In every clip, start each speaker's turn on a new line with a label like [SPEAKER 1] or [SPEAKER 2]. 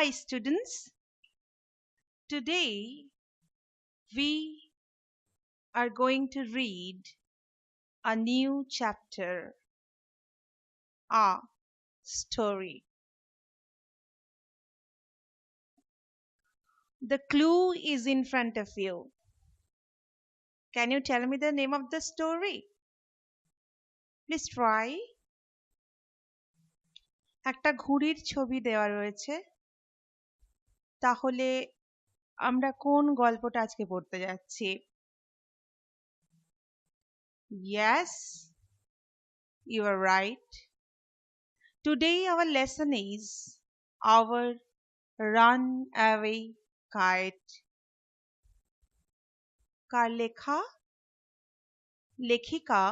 [SPEAKER 1] Hi students, today we are going to read a new chapter, a story. The clue is in front of you. Can you tell me the name of the story? Please try. একটা ঘুড়ির ছবি দেওয়া রয়েছে। তাহলে আমরা কোন গল্পটা আজকে পড়তে যাচ্ছি? Yes, you are right. Today our lesson is our Runaway Kite. কার লেখা? লেখিকা,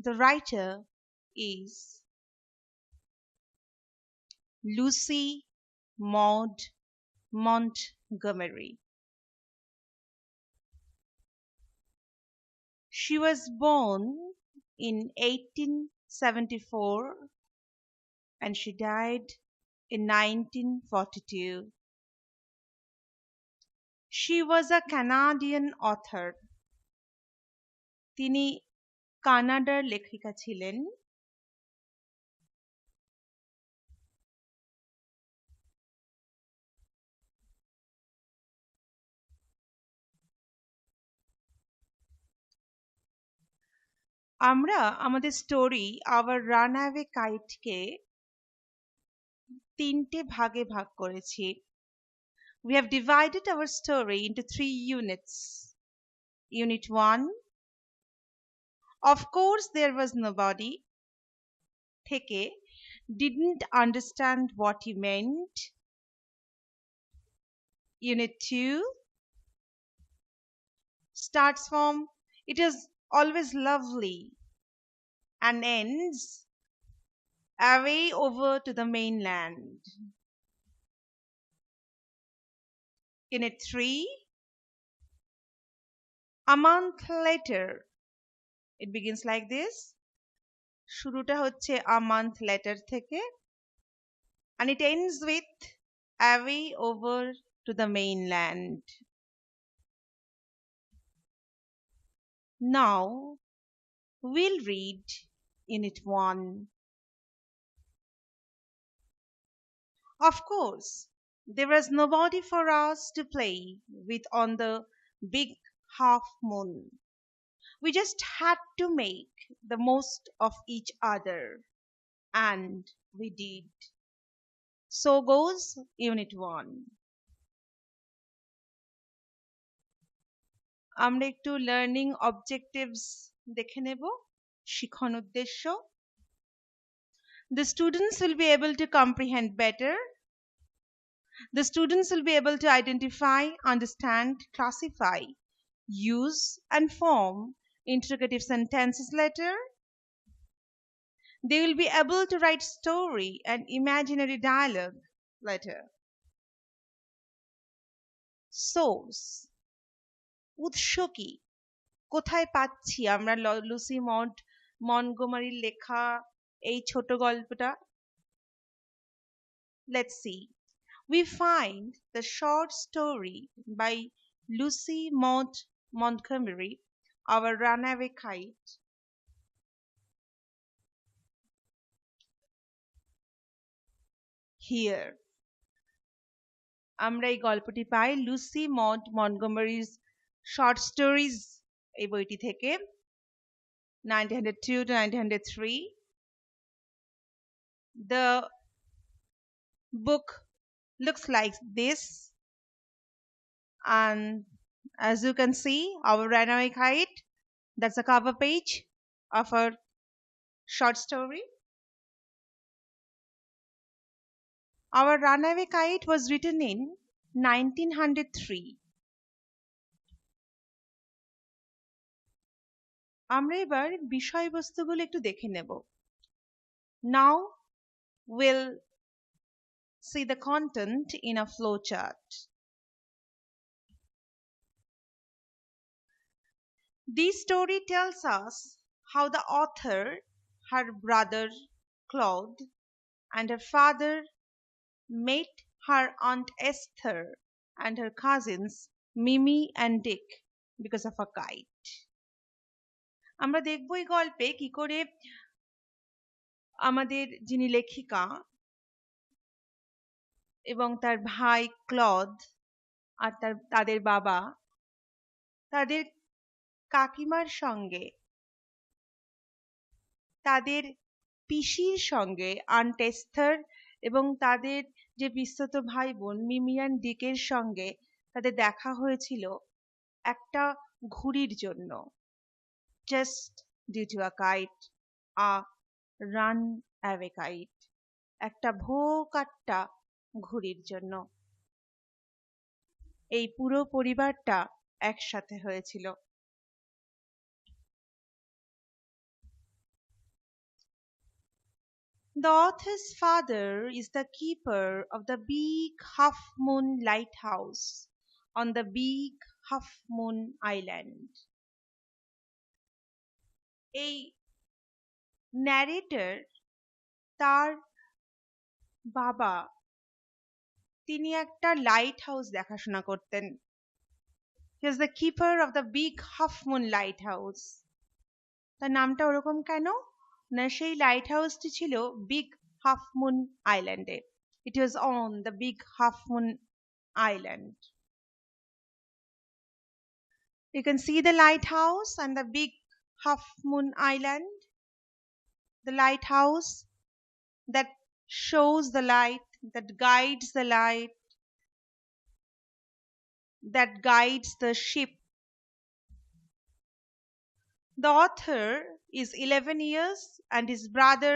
[SPEAKER 1] the writer is Lucy Maud Montgomery. She was born in 1874 and she died in 1942. She was a Canadian author. তিনি কানাডার লেখিকা ছিলেন। আমরা আমাদের স্টোরি আওয়ার রানঅ্যাওয়ে কাইটকে তিনটে ভাগে ভাগ করেছি। We have divided our story into 3 units. Unit 1, of course there was nobody, থেকে didn't understand what he meant. Unit 2 starts from it is always lovely and ends away over to the mainland. Unit 3, a month later, it begins like this. শুরুটা হচ্ছে a month later থেকে and it ends with away over to the mainland. Now we'll read Unit 1. Of course, there was nobody for us to play with on the big half moon. We just had to make the most of each other, and we did. So goes Unit 1. আমরা একটু learning objectives দেখে নেব, শিখন উদ্দেশ্য। The students will be able to comprehend better. The students will be able to identify, understand, classify, use and form interrogative sentences later. They will be able to write story and imaginary dialogue later. Source, উৎস কি? কোথায় পাচ্ছি আমরা Lucy মন্টগোমারির লেখা এই ছোট গল্পটা? Let's see. We find the short story by Lucy Maud Montgomery, Our Runaway Kite, here. আমরা এই গল্পটি পাই লুসি মড মন্টগোমারির শর্ট স্টোরিজ এই বইটি থেকে 1902 to 1903. The book looks like this, and as you can see, Our Runaway Kite, that's a cover page of our short story. Our Runaway Kite was written in 1903. আমরা এবার বিষয়বস্তুগুলো একটু দেখে নেব। Now we'll see the content in a flowchart. This story tells us how the author, her brother Claude, and her father met her Aunt Esther and her cousins Mimi and Dick because of a kite. আমরা দেখব এই গল্পে কি করে আমাদের যিনি লেখিকা এবং তার ভাই ক্লদ আর তাদের বাবা তাদের কাকিমার সঙ্গে তাদের পিসির সঙ্গে আন্ট এস্থর এবং তাদের যে বিস্তৃত ভাই বোন মিমিয়ান ডিকের সঙ্গে তাদের দেখা হয়েছিল একটা ঘুড়ির জন্য, just due to a kite, a runaway kite, একটা ভোকাট্টা ঘুড়ির জন্য। এই পুরো পরিবারটা একসাথে হয়েছিল। The author's father is the keeper of the big half-moon lighthouse on the big half-moon island. এই narrator তার বাবা তিনি একটা লাইট হাউস দেখাশোনা করতেন। He is the keeper of the big half-moon lighthouse. তার নামটা ওরকম কেন? না সেই লাইট হাউসটি ছিল বিগ হাফ মুন আইল্যান্ডে। It was on the big half moon island. You can see the lighthouse and the big half moon island. The lighthouse that shows the light, that guides the light, that guides the ship. The author is 11 years and his brother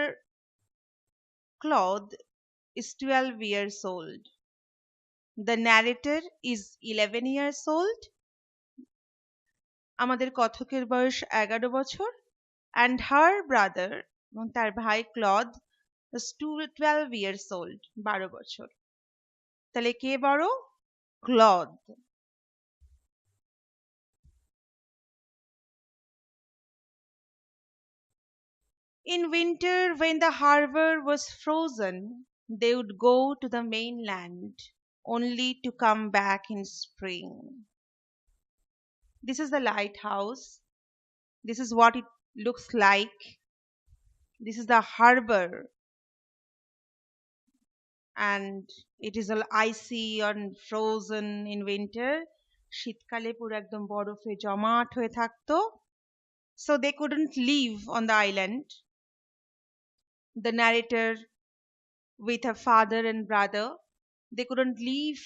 [SPEAKER 1] Claude is 12 years old. The narrator is 11 years old. আমাদের কথকের বয়স 11 বছর and her brother এবং তার ভাই Claude is 12 years old, 12 বছর। তাহলে কে বড়? Claude. In winter, when the harbor was frozen, they would go to the mainland only to come back in spring. This is the lighthouse. This is what it looks like. This is the harbor. And it is all icy and frozen in winter. শীতকালে পুরো একদম বরফে জমাট হয়ে থাকতো. So they couldn't leave on the island. The narrator with her father and brother, they couldn't leave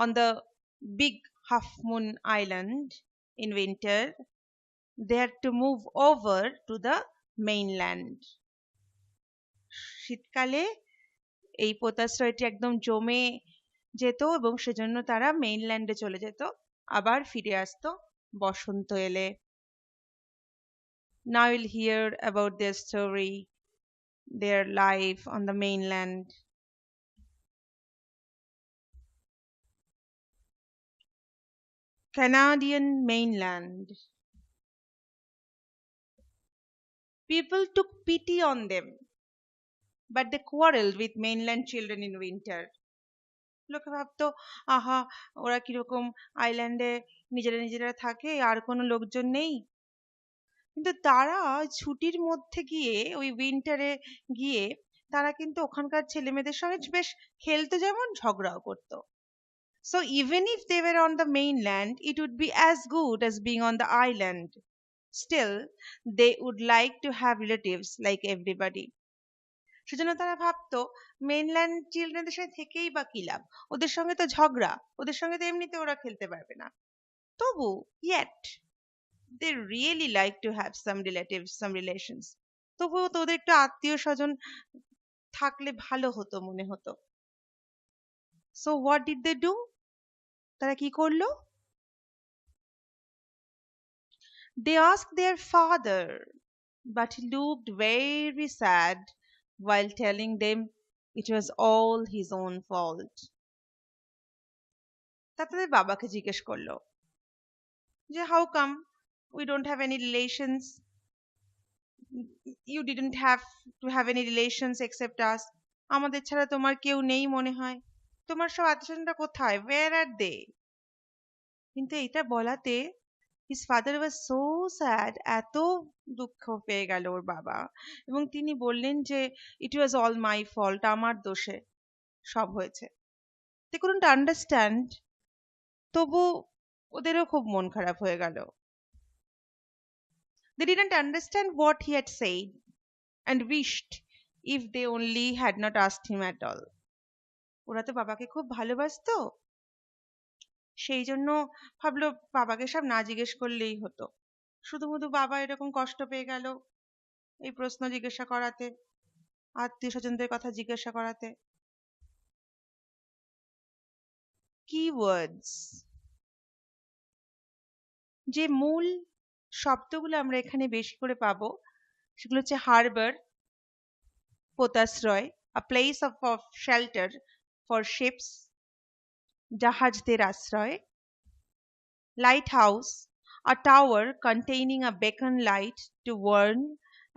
[SPEAKER 1] on the big half moon island in winter. They had to move over to the mainland. শীতকালে এই পোতাশ্রয়টি একদম জমে যেত এবং সেজন্য তারা মেইনল্যান্ডে চলে যেত, আবার ফিরে আসতো বসন্ত এলে। Now you'll hear about their story, their life on the mainland. Canadian mainland. People took pity on them, but they quarreled with mainland children in winter. লোকে ভাবতো আহা ওরা কিরকম আইল্যান্ডে নিজেরা থাকে, আর কোনো লোকজন নেই। কিন্তু তারা ছুটির মধ্যে গিয়ে ওই উইন্টারে গিয়ে তারা কিন্তু ওখানকার ছেলে মেয়েদের সঙ্গে বেশ খেলতো, যেমন ঝগড়াও করতো। So even if they were on the mainland, it would be as good as being on the island. Still, they would like to have relatives like everybody. সেজন্য তারা ভাবতো মেইনল্যান্ড চিলড্রেনদের সাথে থেকেই বা কি লাভ, ওদের সঙ্গে তো ঝগড়া, ওদের সঙ্গে তো এমনিতে ওরা খেলতে পারবে না। তবু yet they really like to have some relatives, some relations. তবুও তো ওদের একটু আত্মীয় স্বজন থাকলে ভালো হতো মনে হতো। So what did they do? তারা কি করলো? They asked their father, but he looked very sad while telling them it was all his own fault. তাদের বাবাকে জিজ্ঞেস করলো যে how come we don't have any relations? You didn't have to have any relations except us. আমাদের ছাড়া তোমার কেউ নেই মনে হয়, তোমার সব আত্মীয়স্বজনরা কোথায়, where are they? কিন্তু এটা বলাতে his father was so sad, এত দুঃখ পেয়ে গেল ওর বাবা, এবং তিনি বললেন যে it was all my fault, আমার দোষে সব হয়েছে। they couldn't understand, তবু ওদেরও খুব মন খারাপ হয়ে গেল। they didn't understand what he had said and wished if they only had not asked him at all. ওরা তো বাবাকে খুব ভালোবাসতো, সেই জন্য ভাবলো বাবাকে সব না জিজ্ঞেস করলেই হতো, শুধু শুধু বাবা এরকম কষ্ট পেয়ে গেল এই প্রশ্ন জিজ্ঞাসা করাতে, আত্মীয় স্বজনদের কথা জিজ্ঞাসা করাতে। কিওয়ার্ডস, যে মূল শব্দগুলো আমরা এখানে বেশি করে পাবো সেগুলো হচ্ছে Harbour, পোতাশ্রয়, a place of shelter for ships, জাহাজদের আশ্রয়, lighthouse, a tower containing a beacon light to warn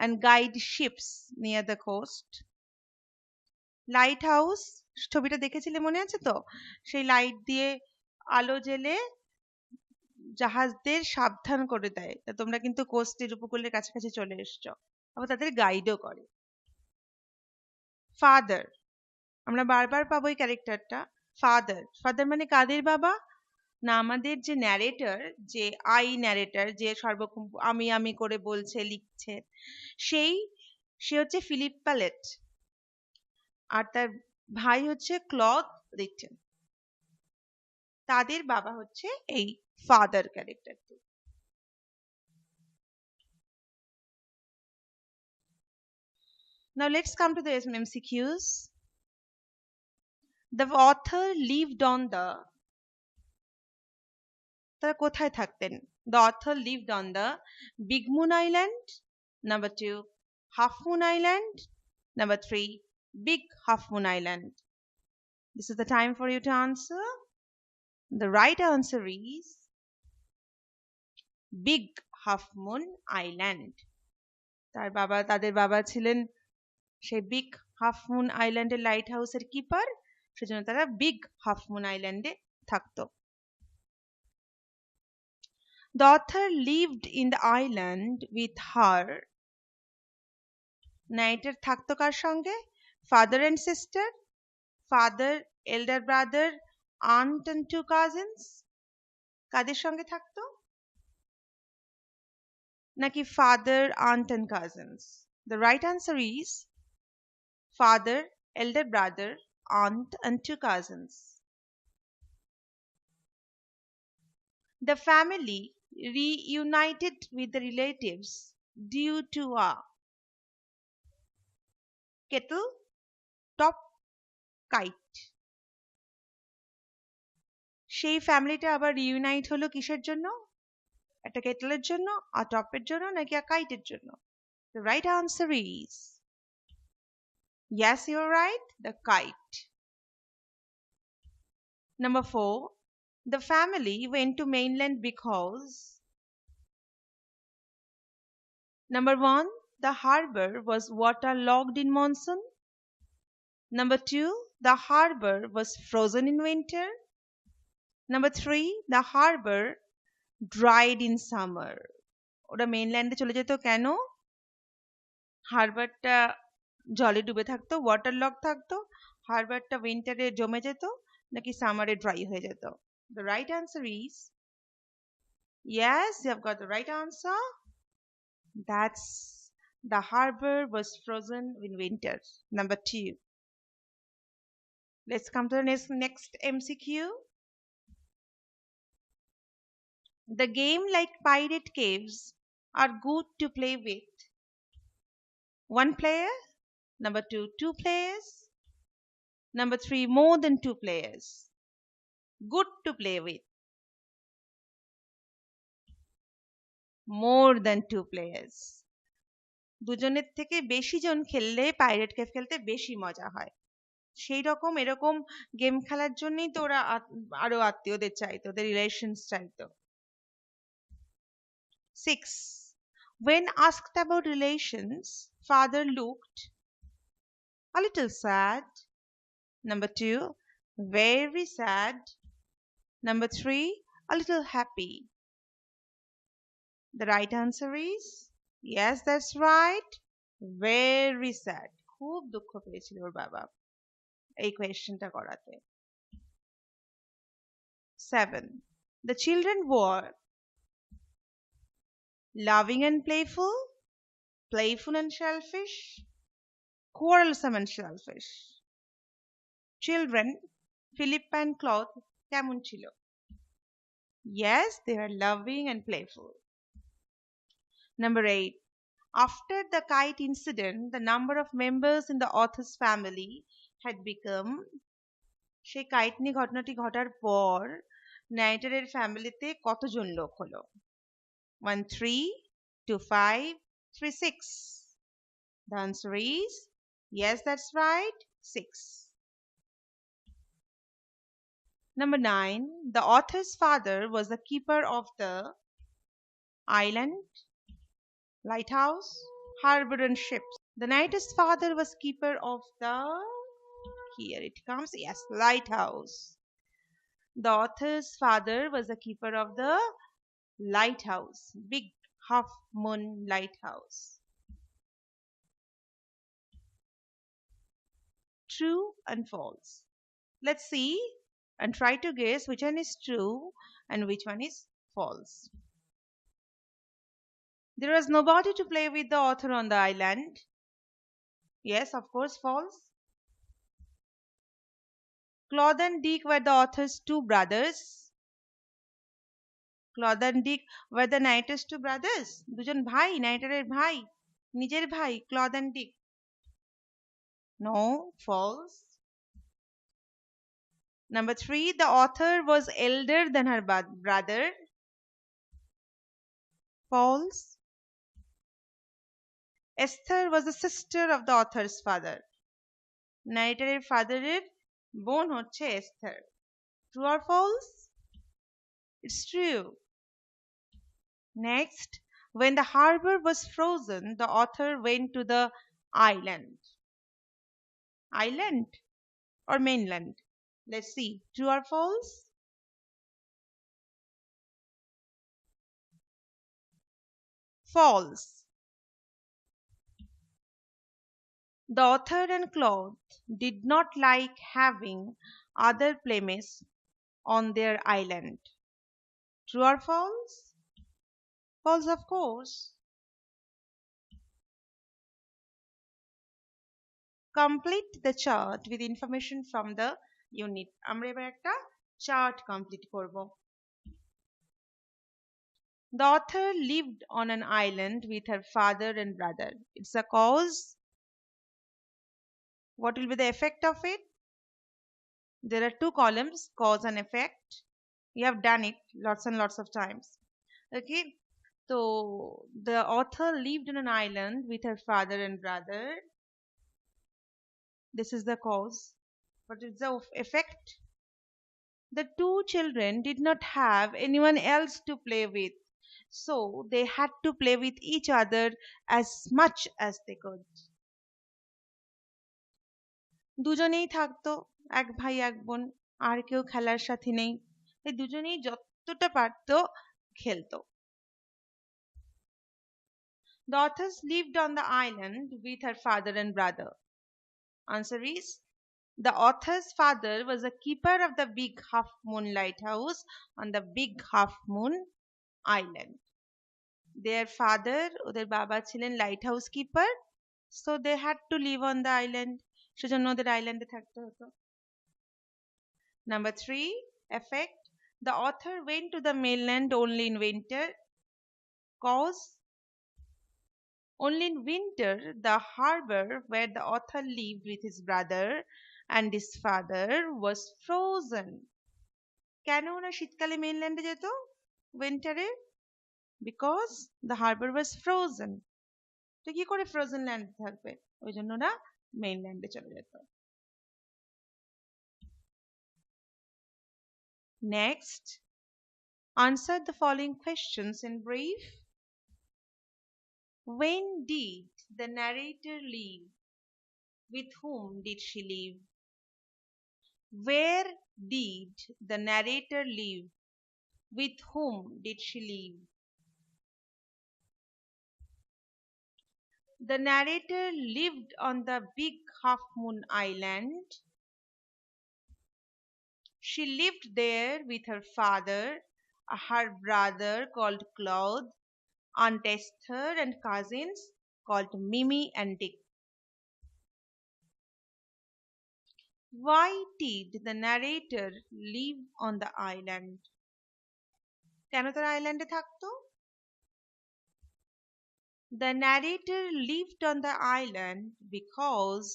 [SPEAKER 1] and guide ships near the coast. lighthouse ছবিটা দেখেছিলে মনে আছে তো, সেই লাইট দিয়ে আলো জ্বেলে জাহাজদের সাবধান করে দেয়, তা তোমরা কিন্তু কোস্টের উপকূলের কাছাকাছি চলে এসছো, আবার তাদের গাইডও করে। ফাদার, আমরা বারবার পাবো এই ক্যারেক্টারটা, ফাদার। ফাদার মানে কাদের বাবা? না, আমাদের যে ন্যারেটর, যে ন্যারেটর, যে সর্বক্ষণ আমি করে বলছে লিখছে, সে হচ্ছে ফিলিপ প্যালেট, আর তার ভাই হচ্ছে ক্লদ রিটন, তাদের বাবা হচ্ছে এই father ক্যারেক্টারটি। Now let's come to the MCQs. The author lived on the, তারা কোথায় থাকতেন? The author lived on the Big Moon Island. Number 2, Half Moon Island. Number 3, Big Half Moon Island. This is the time for you to answer. The right answer is Big Half Moon Island. তাদের বাবা ছিলেন সেই big half moon আইল্যান্ডের light হাউসের keeper, সেজন্য তারা big half moon আইল্যান্ডে থাকতো। The author lived in the island with her. নাইটার থাকতো কার সঙ্গে? Father and sister, father, elder brother, aunt and 2 cousins, কাদের সঙ্গে থাকতো? নাকি father, aunt and cousins? The right answer is father, elder brother, aunt and 2 cousins. The family reunited with the relatives due to a kettle top kite. সেই ফ্যামিলিটা আবার রিউনাইট হলো কিসের জন্য? একটা কেটলের জন্য, আর টপের জন্য, নাকি আর কাইটের জন্য? The right answer is yes, you're right, the kite. Number 4, the family went to mainland because number 1, the harbor was waterlogged in monsoon. Number 2, the harbor was frozen in winter. Number 3, the harbor dried in summer. ওরা মেইনল্যান্ডে চলে যেত কেন? হারবারটা জলে ডুবে থাকতো, ওয়াটারলগ থাকতো, হারবারটা উইন্টারে জমে যেত, নাকি সামারে ড্রাই হয়ে যেত? The right answer is yes, you have got the right answer. That's the harbor was frozen in winter. Number 2. Let's come to the next MCQ. The game like pirate caves are good to play with 1 player. Number 2, 2 players. Number 3, more than 2 players. Good to play with more than 2 players. দুজনের থেকে বেশি জন খেললে pirate cave খেলতে বেশি মজা হয়। সেই রকম এরকম গেম খেলার জন্যই তো ওরা আরো আত্মীয়দের চাইতো, ওদের রিলেশনস চাইতো। 6. When asked about relations, father looked a little sad. Number 2, very sad. Number 3, a little happy. The right answer is, yes, that's right, very sad. খুব দুঃখ পেয়েছিল ওর বাবা এই কোয়েশ্চেনটা করাতে। 7. The children were loving and playful, playful and selfish, quarrelsome and selfish. Children, Philip and Claude, কেমন ছিল? Yes, they are loving and playful. Number 8. After the kite incident, the number of members in the author's family had become, সেই kite নিয়ে ঘটনাটি ঘটার পর নাইটারের ফ্যামিলিতে কতজন লোক হলো? 1 3, 2 5, 3 6. The answer is, yes, that's right, 6. Number 9. The author's father was the keeper of the island, lighthouse, harbor and ships. The narrator's father was keeper of the, here it comes, yes, lighthouse. The author's father was the keeper of the lighthouse, big half moon lighthouse. True and false. Let's see and try to guess which one is true and which one is false. There was nobody to play with the author on the island. Yes, of course, false. Claude and Dick were the author's 2 brothers. Claude and Dick were the narrator's 2 brothers. দুজন ভাই, নাইটারের ভাই, নিজের ভাই, Claude and Dick. No, false. Number 3, the author was elder than her brother. False. Esther was the sister of the author's father. Narrator's father-এর বোন হচ্ছে Esther. True or false? It's true. Next, when the harbor was frozen, the author went to the island. Island or mainland? Let's see. True or false? False. The author and Claude did not like having other playmates on their island. True or false? False, of course. Complete the chart with information from the unit. আমরা এবার একটা chart complete করব। The author lived on an island with her father and brother. It's a cause. What will be the effect of it? There are 2 columns, cause and effect. You have done it lots and lots of times. Okay. So the author lived on an island with her father and brother. This is the cause. What is the effect? The 2 children did not have anyone else to play with, so they had to play with each other as much as they could. দুজনেই থাকতো, এক ভাই এক বোন, আর কেউ খেলার সাথী নেই, এই দুজনেই যতটা পারতো খেলতো। The authors lived on the island with her father and brother. Answer is, the author's father was a keeper of the big half moon lighthouse on the big half moon island. Their father, ওদের বাবা ছিলেন lighthouse keeper, so they had to live on the island. সেজন্য ওদের আইল্যান্ডে থাকতে হতো। Number 3, effect. The author went to the mainland only in winter. Cause, only in winter the harbor where the author lived with his brother and his father was frozen. কেন ওরা শীতকালে মেইনল্যান্ডে যেত উইন্টারে? Because the harbor was frozen. তো কি করে frozen land থাকবে? ওই জন্য ওরা মেইনল্যান্ডে চলে যেত। Next, answer the following questions in brief. When did the narrator leave? With whom did she live? Where did the narrator live? With whom did she live? The narrator lived on the big half moon island. She lived there with her father, her brother called Claude, Aunt Esther, and cousins called Mimi and Dick. Why did the narrator live on the island? কেন তারা আইল্যান্ডে থাকতো? The narrator lived on the island because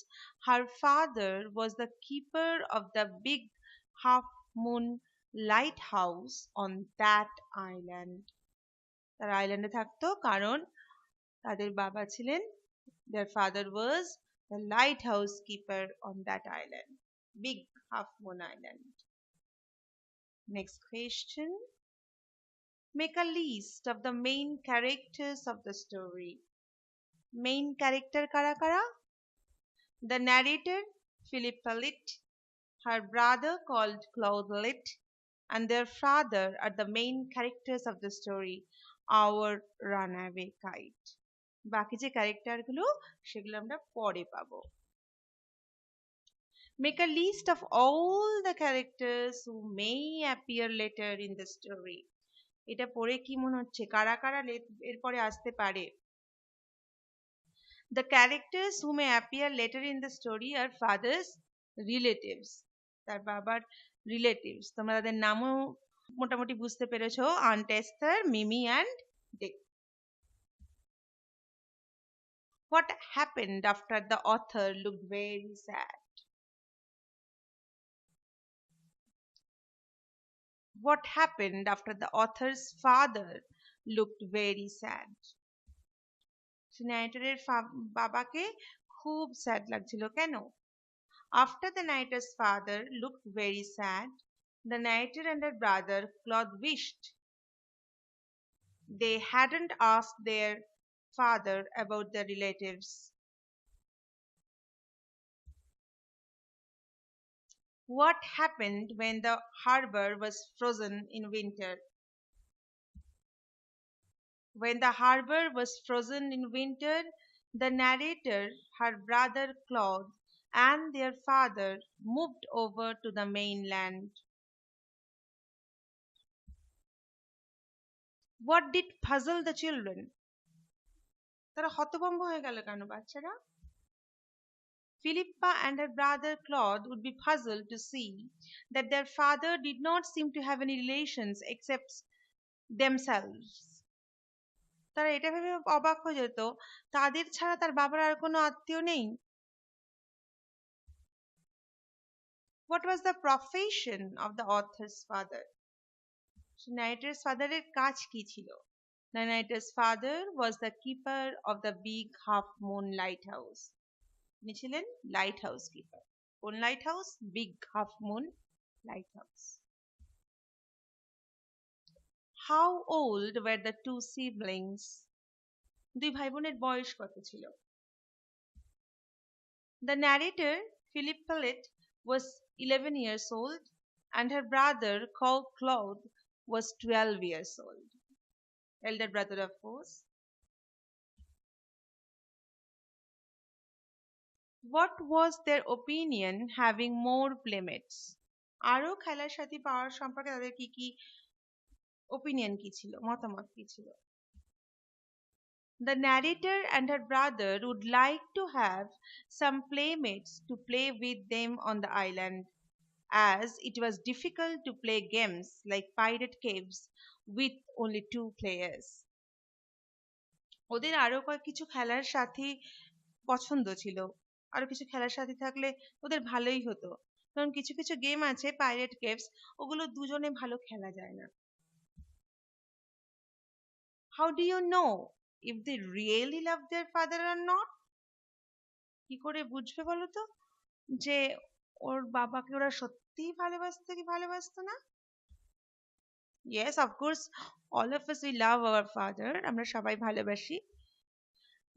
[SPEAKER 1] her father was the keeper of the big half moon lighthouse on that island. তারা আইল্যান্ডে থাকতো কারণ তাদের বাবা ছিলেন, their father was the lighthouse keeper on that island, big half moon island. Next question. Make a list of the main characters of the story. Main character kara kara? The narrator, Philippa Litt, her brother called Claude Litt, and their father are the main characters of the story, our runaway kite. বাকি যে ক্যারেক্টারগুলো সেগুলো আমরা পরে পাবো. Make a list of all the characters who may appear later in the story. এটা পড়ে কি মনে হচ্ছে কারা কারা এরপরে আসতে পারে? The characters who may appear later in the story are father's relatives. তার বাবার relatives. তোমরা তাদের নামও মোটামুটি বুঝতে পেরেছো, Aunt Esther, Mimi and Dick. What happened after the author looked very sad? What happened after the author's father looked very sad? narrator's বাবাকে খুব sad লাগছিল কেন? After the narrator's father looked very sad, the narrator and her brother Claude wished they hadn't asked their father about their relatives. What happened when the harbor was frozen in winter? When the harbor was frozen in winter, the narrator, her brother Claude, and their father moved over to the mainland. What did puzzle the children? তারা হতভম্ব হয়ে গেল কেন বাচ্চারা? Philippa and her brother Claude would be puzzled to see that their father did not seem to have any relations except themselves. তারা এটা ভেবে অবাক হয়ে যেত তাদের ছাড়া তার বাবার আর কোনো আত্মীয় নেই. What was the profession of the author's father? narrator's father এর কাজ কি ছিল? The narrator's father was the keeper of the big half moon lighthouse. তিনি ছিলেন lighthouse keeper. কোন lighthouse? Big half moon lighthouse. How old were the two siblings? দুই ভাই বোনের বয়স কত ছিল? The narrator, Philippa Litt, was 11 years old and her brother, called Claude, was 12 years old. Elder brother, of course. What was their opinion having more playmates? আরো খেলার সাথী পাওয়ার সম্পর্কে তাদের কি কি opinion কি ছিল, মতামত কি ছিল? The narrator and her brother would like to have some playmates to play with them on the island, as it was difficult to play games like Pirate Caves with only 2 players. ওদের আরো কিছু খেলার সাথী পছন্দ ছিল, আরো কিছু খেলার সাথী থাকলে ওদের ভালোই হতো, কারণ কিছু কিছু গেম আছে পাইরেট কেভস, ওগুলো দুজনে ভালো খেলা যায় না. How do you know if they really love their father or not? কি করে বুঝবে বলো তো যে ওর বাবাকে ওরা সত্যিই ভালোবাসতো কি ভালোবাসতো না? Yes, of course, all of us we love our father. আমরা সবাই ভালোবাসি.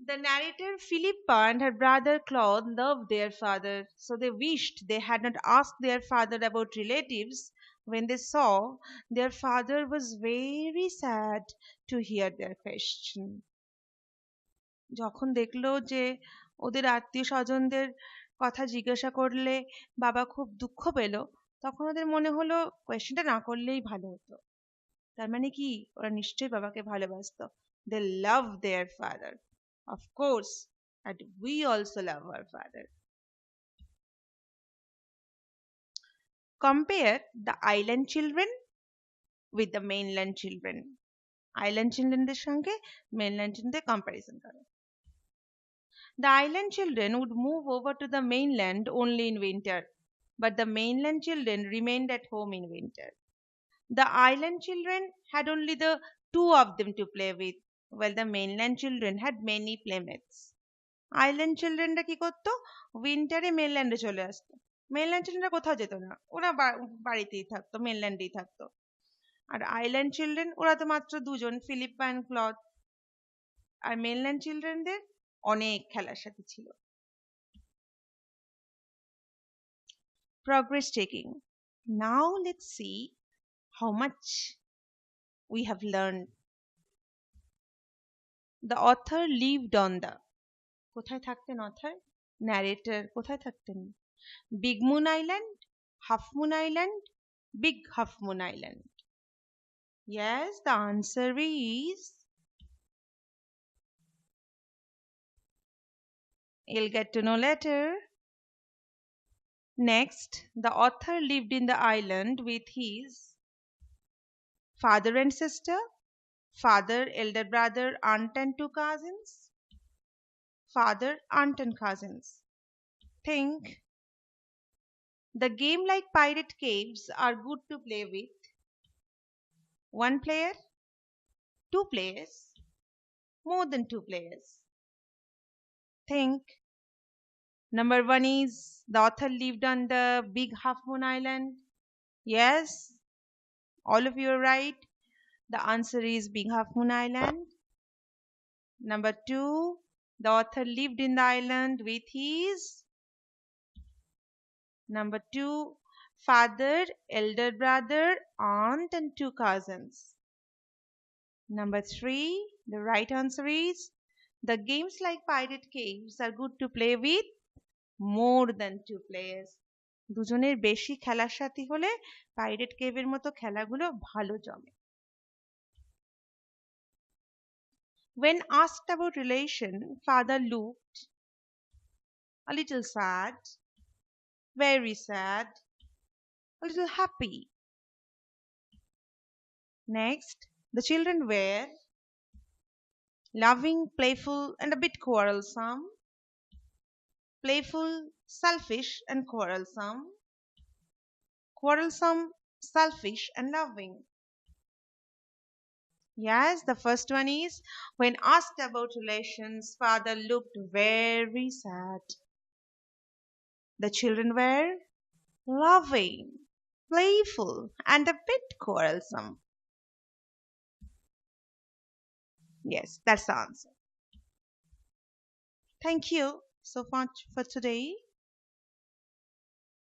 [SPEAKER 1] The narrator Philippa and her brother Claude loved their father, so they wished they had not asked their father about relatives when they saw their father was very sad to hear their question. যখন দেখলো যে ওদের আত্মীয় স্বজনদের কথা জিজ্ঞাসা করলে বাবা খুব দুঃখ পেল, তখন ওদের মনে হলো কোয়েশ্চেনটা না করলেই ভালো হতো। তার মানে কি, ওরা নিশ্চয়ই বাবাকে ভালোবাসতো। They love their father. Of course, and we also love our father. Compare the island children with the mainland children. Island childrenদের সঙ্গে mainland childrenদের comparison করো। The island children would move over to the mainland only in winter, but the mainland children remained at home in winter. The island children had only the two of them to play with, while the mainland children had many playmates. Island চিলড্রেনরা কি করতো, উইন্টারে মেনল্যান্ডে চলে আসতো। Mainland চিলড্রেনরা কোথাও যেত না, ওরা বাড়িতেই থাকতো, মেনল্যান্ডেই থাকতো। আর আইল্যান্ড চিলড্রেন ওরা তো মাত্র দুজন, ফিলিপ্পা অ্যান্ড ক্লদ। আর মেনল্যান্ড চিলড্রেনদের অনেক খেলার সাথী ছিল। Progress taking. Now let's see how much we have learned. The author lived on the, কোথায় থাকতেন অথর? ন্যারেটর কোথায় থাকতেন? Big moon island, half moon island, big half moon island? Yes, the answer is, you'll get to know later. Next, the author lived in the island with his father and sister, father, elder brother, aunt and two cousins. Father, aunt and cousins. Think. The game like pirate caves are good to play with one player, two players, more than two players. Think. Number one is, the author lived on the big half moon island. Yes, all of you are right. The answer is big half moon island. Number two, the author lived in the island with his number two, father, elder brother, aunt and two cousins. Number three, the right answer is, the games like pirate caves are good to play with more than two players. দুজনের বেশি খেলার সাথী হলে pirate কেভের মতো খেলাগুলো ভালো জমে। When asked about relation, father looked a little sad, very sad, a little happy. Next, the children were loving, playful, and a bit quarrelsome. Playful, selfish, and quarrelsome. Quarrelsome, selfish, and loving. Yes, the first one is, when asked about relations, father looked very sad. The children were loving, playful, and a bit quarrelsome. Yes, that's the answer. Thank you so much for today.